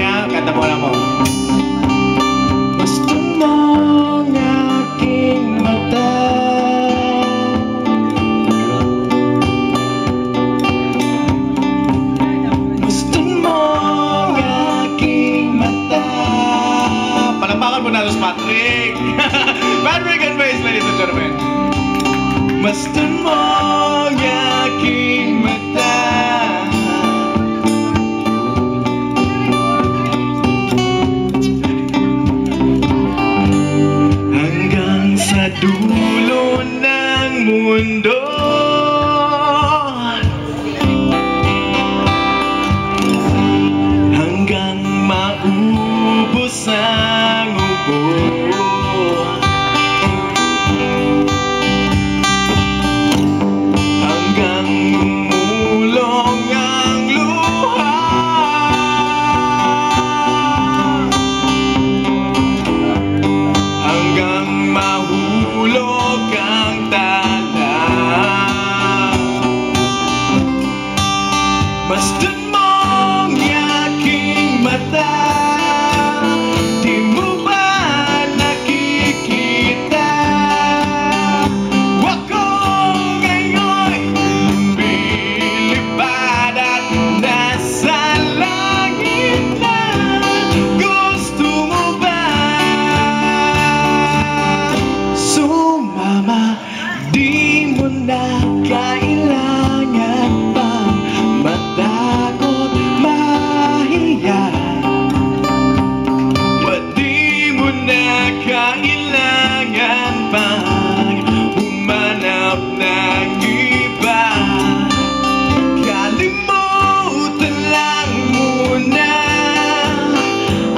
ha. Kanta mo lang mo. Gusto mong aking mata, gusto mong aking mata. Palampakan mo na, Los Patrick. Patrick and Bass, ladies and gentlemen. Gusto mong aking mata, hanggang sa dulo ng mundo, hanggang maubos ang ubo. Gusto mong aking mata, di mo ba nakikita? Ako ngayon lumilipad at nasa langit na. Gusto mo ba sumama? Di mo na kailangan pang matakot, mahiya. Di mo na kailangan pang humanap ng iba. Kalimutan lang muna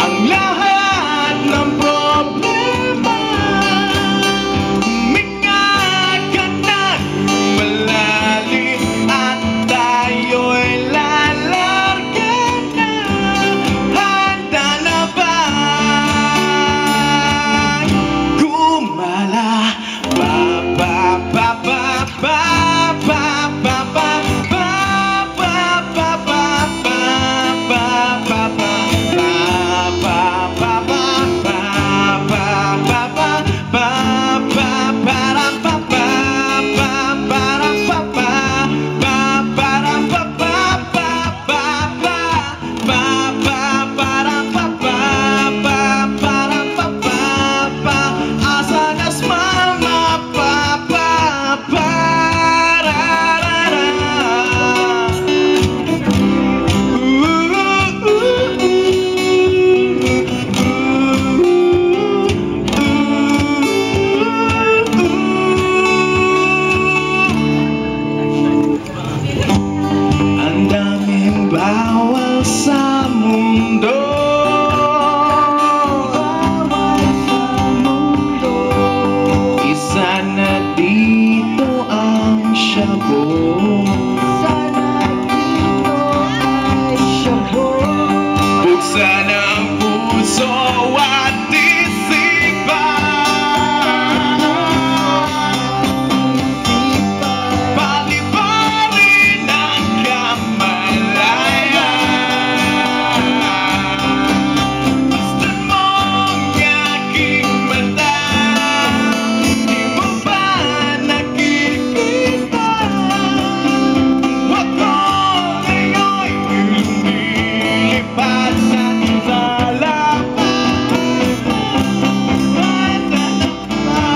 ang lahat ng problema. Huminga ka ng malalim at tayo'y lalarga na. Handa na ba gumala? Ba ba ba ba ba ba ba ba ba ba ba ba ba ba ba ba bawal sa mundo, isa na dito ang syabo. Buksan ang puso at isipan, paliparin ang kamalayan. Gusto mong aking mata, di mo ba nakikita? Ako ngayon lumilipad na sa lahat.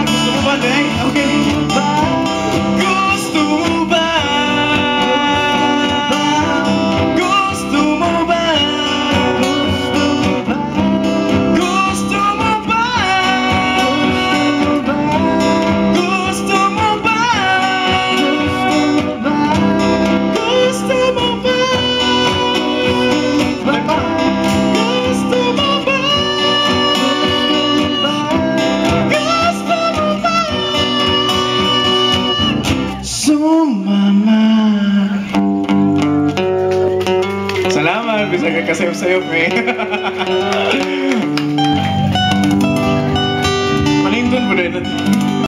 Gusto mo ba, Day? Okay. Gusto mo ba? Gusto mo ba? Gusto mo ba? Gusto mo ba? Gusto mo ba? Gusto mo ba? Gusto mo ba? Sumama. Salamat, bisa ka kasayop-sayop eh. Malindon po rin natin.